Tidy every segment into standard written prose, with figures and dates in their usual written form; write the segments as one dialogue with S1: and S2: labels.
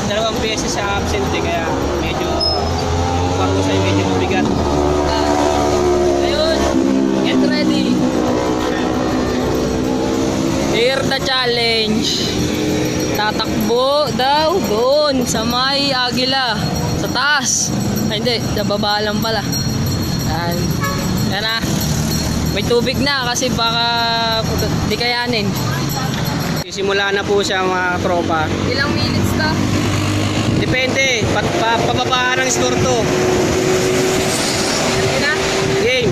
S1: dalawang beses sa absent eh, kaya medyo yung parusa ay medyo mabigat.
S2: Ayun, get ready. Here the challenge. Tatakbo daw doon sa may Agila. Sa taas. Ay hindi, sa baba lang pala. Yan. Yan na. May tubig na kasi baka di kayanin.
S1: Sisimula na po siya mga tropa.
S2: Ilang minutes na?
S1: Depende, pababaan ng score to.
S2: Yan na.
S1: Game.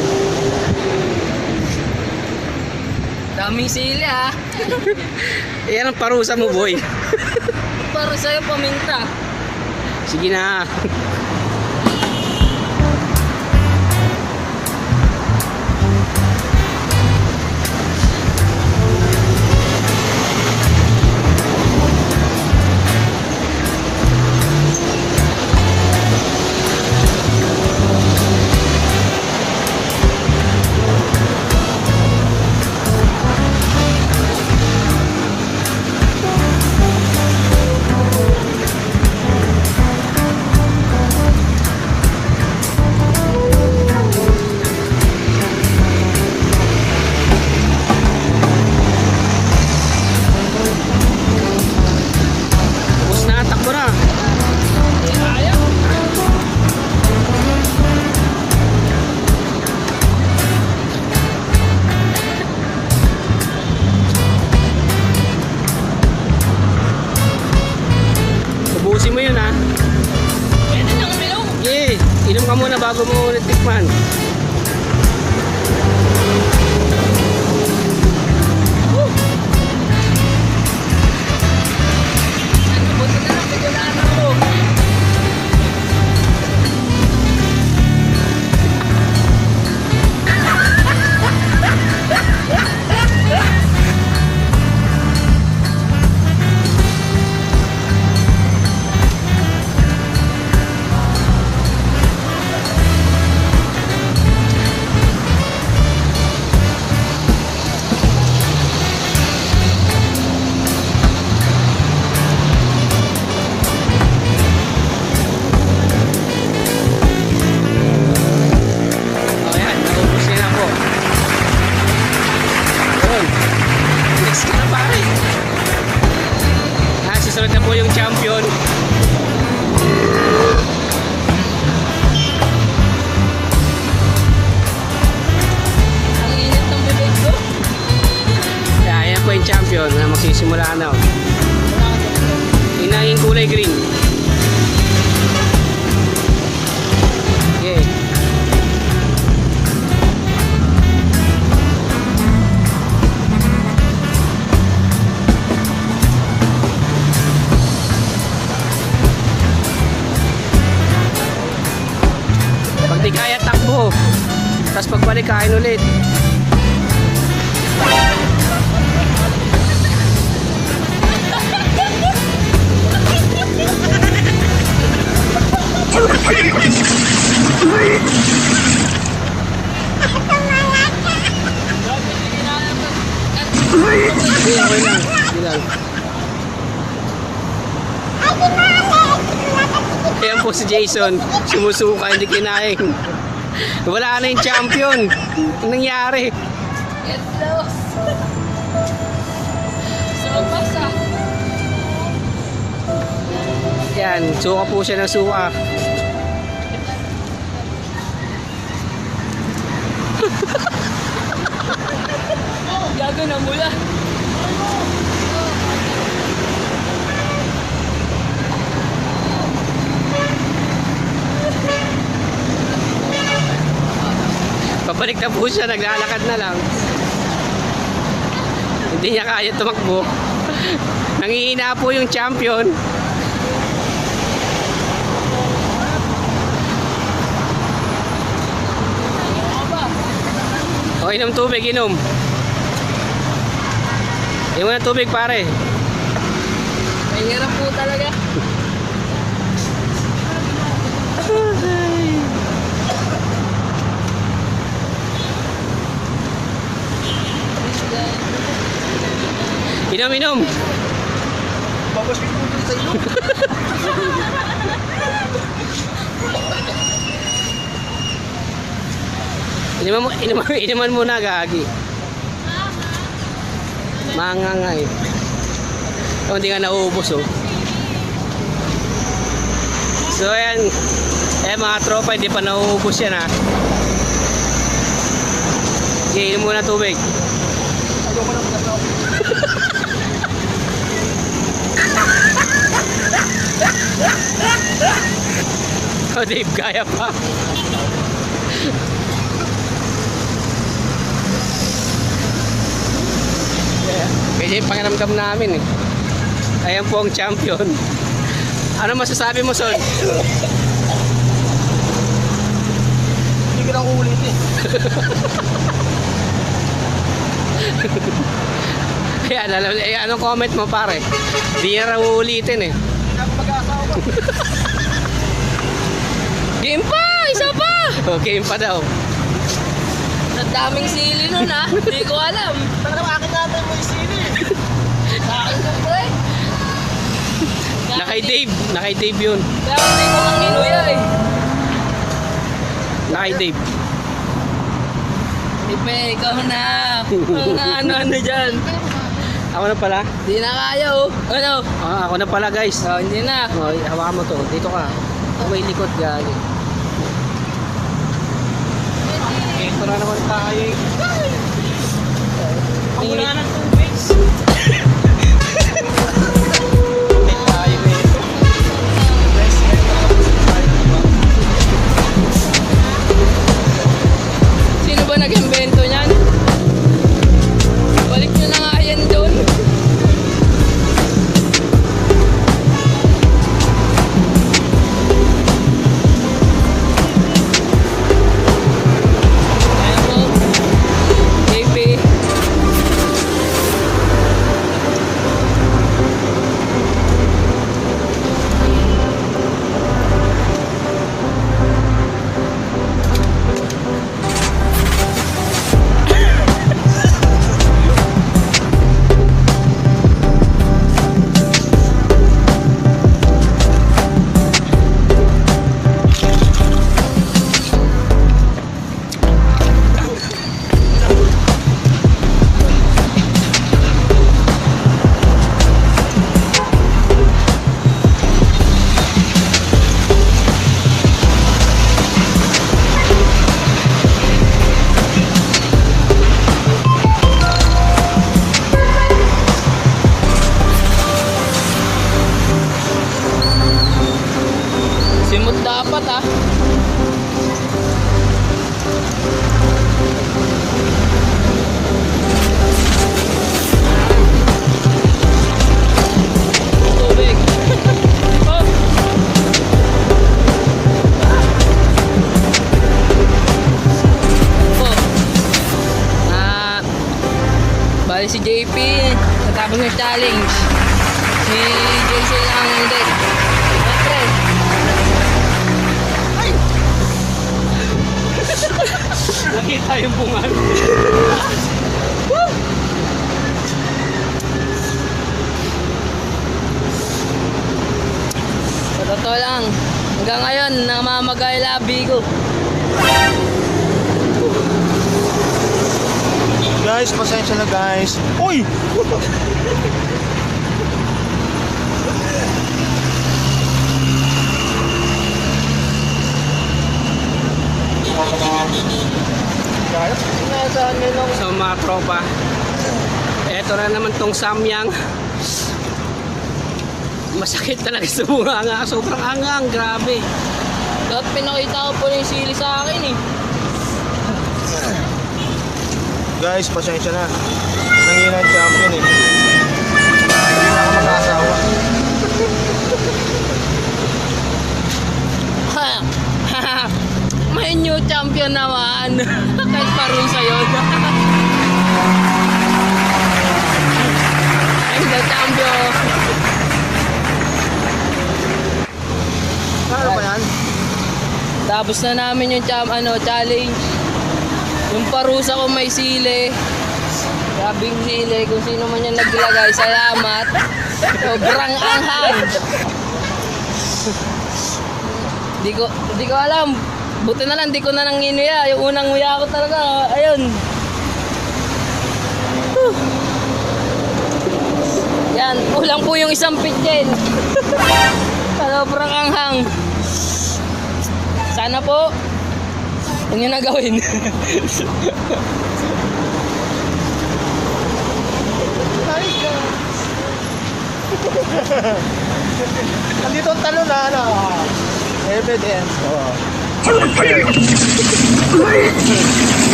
S2: Daming sili ah.
S1: Yan ang parusa mo, boy.
S2: Para sa'yo paminta.
S1: Sige na. Ubusin mo yun ha.
S2: Pwede nang uminom.
S1: Okay, inom ka muna bago mo ulit tikman.
S2: Buti na lang, pigulaan ako.
S1: Ayan, naubos niya na po. Ayun. Next ka na pare. Susunod na po yung champion.
S2: Ang init ng bibig ko.
S1: Ayan po yung champion na magsisimula na. Inanging kulay green. Okay. Pag di kaya takbo, tapos pagbalik kain ulit. Okay lang. Sige lang. Ayan po si Jason, sumusuka, hindi kinain. Wala na yung champion. Anong nangyari?
S2: Get lost. Sopas ah.
S1: Yan, suka po siya ng suka.
S2: Gago na mula.
S1: Pabalik na po siya, naglalakad na lang. Hindi niya kaya tumakbo. Nangihina po yung champion. O, inom tubig, inom. Inom na tubig, pare.
S2: Mahirap po talaga.
S1: Inom, inom.
S3: sa ilong.
S1: Iniman mo na, gagi. Mangangay. Oh, hindi nga nauubos, oh. So, ayan. Mga tropa, hindi pa nauubos yan, ha. Okay, inom muna tubig.
S3: Ayoko na magkasaw.
S1: Oh, Dave, kaya pa. Kasi pangiramdam namin, eh. Ayan po ang champion. Ano masasabi mo, Son?
S3: Hindi ka na uulitin.
S1: Anong comment mo, pare? Di na raw uulitin, eh.
S3: Hindi na ako mag-aasawa.
S2: Game pa! Isa pa!
S1: Okay pa daw.
S2: Ang daming sili nun ha. Hindi ko alam.
S3: Tara naman, akin natin mo yung sili.
S2: Sa akin ko pre.
S1: Nakay Dave yun.
S2: Kaya hindi ko lang inuya eh.
S1: Nakay Dave.
S2: Ipe, ikaw na. Ang ano dyan.
S1: Ako na pala.
S2: Hindi na kaya oh. Ano?
S1: Ako na pala, guys.
S2: Oh, hindi na.
S1: Oh, hawakan mo to. Dito ka. May likod, gagi. Ito na naman tayo, eh.
S3: Ang wala ng tubig.
S2: Sino ba nag-invento niyan? Balik nyo na nga yan doon. Ayan po. JP. Simot dapat ah. Tubig. Oh. Oh. Bali si JP natapos ng challenge. Si Jason ang hindi. Siyempre.
S1: Nakita yung bungan.
S2: Sa totoo lang, hanggang ngayon, namamagay labi ko.
S3: Guys, pasensya na guys. Uy! Guys, sinasaan nyo lang.
S1: So, mga tropa, eto na naman tong samyang. Masakit talaga sa bunganga. Sobrang angang, grabe.
S2: Dapat pinakita ko po yung sili sa akin eh.
S3: Guys, pasensya na. Nangina ang champion eh. Hindi na ako mag-aasawa.
S2: May new champion naman. Kahit parusa yun. I'm the champion.
S3: Ano ba yan?
S2: Tapos na namin yung challenge. Yung parusa ko may sili. Grabing sili. Kung sino man yung naglagay, salamat. Sobrang anghang. Di ko alam. Buti na lang, di ko na nang inuya. Yung unang nguya ko talaga, ayun. Yan, kulang po yung isang pitchen. Sobrang anghang. Sana po, huwag nyo na gawin.
S3: Nandito ang talon na ano. Evidence.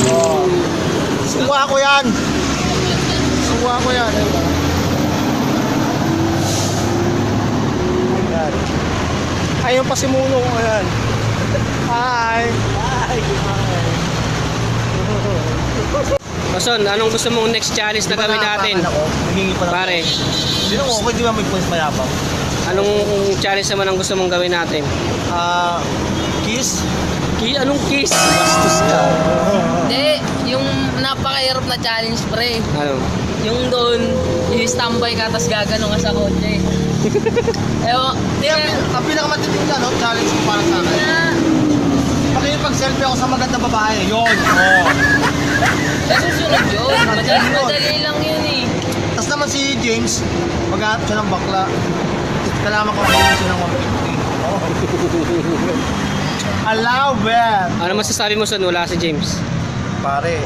S3: Oh. Suwa ko yan. Suwa ko yan. Ayan. Ayun pa si Muno ko yan. Hi. Hi.
S1: Mason, anong gusto mong next challenge na gawin natin?
S3: Hihingi pa na.
S1: Pare,
S3: Hindi naman okay, di ba may points mayabang?
S1: anong challenge naman ang gusto mong gawin natin?
S3: Kiss?
S1: Anong kiss?
S3: Bastos ka.
S2: Hindi, yung napakahirap na challenge, pre.
S1: Ano?
S2: Yung doon, i-standby ka, tapos gagano ka sa kotse. Ewan,
S3: Hindi, ang pinakamatinding na, no? Challenge ko para sa akin. Pakipag-selfie ako sa magandang babae. Yun. Oh.
S2: nasusunod yun. Madali lang yun eh.
S3: Tapos naman si James, maghanap siya ng bakla. Kailangan ko siya ng 150. Allow bet!
S1: Ano masasabi mo son? Wala si James.
S3: Pare,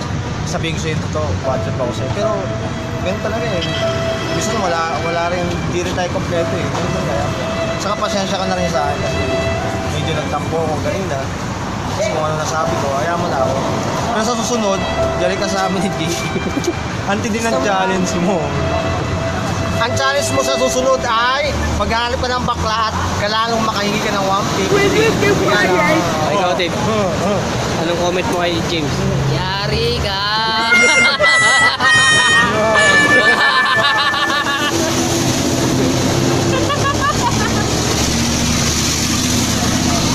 S3: sabihin ko sa'yo ito, WhatsApp ako sa'yo. Pero, ganun talaga eh. Minsan wala rin, hindi rin tayo kompleto eh. Ano ba kaya? Saka pasensya ka na rin sa akin kasi medyo nagtampo ako kanina. Kasi kung ano nasabi ko, ayaw mo na ako. Pero sa susunod, dali ka sa amin ni Jay. Anti din ang challenge mo. Ang challenge mo sa susunod ay maghanap ka ng bakla at kailangan makahingi ka ng 150.
S1: Ikaw, Dave. Anong comment mo kay James?
S2: Yari ka.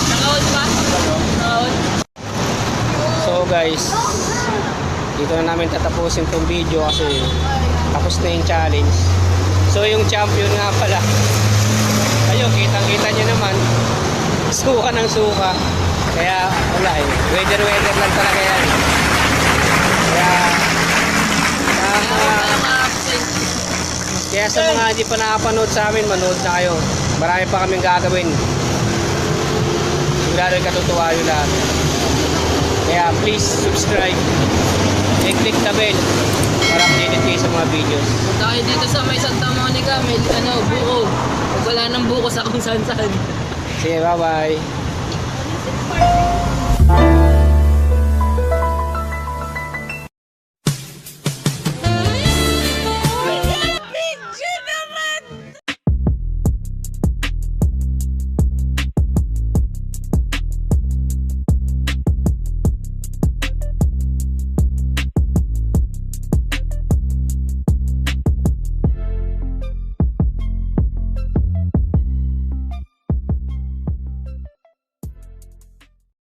S2: Nakaon pa? Nakaon.
S1: So guys, dito na namin tatapusin tong video kasi tapos na yung challenge. So yung champion nga pala, ayun, kitang-kita nyo naman, suka ng suka. Kaya wala eh, weather lang talaga yan. Kaya sa mga hindi pa nakapanood sa amin, manood na kayo. Marami pa kaming gagawin. Sigurado katutuwa yun lahat. Kaya please subscribe, click the bell para updated kayo sa mga videos.
S2: Punta kayo dito sa may Santa Monica, may buko. Pag wala ng buko sa kung saan saan.
S1: Sige, bye-bye.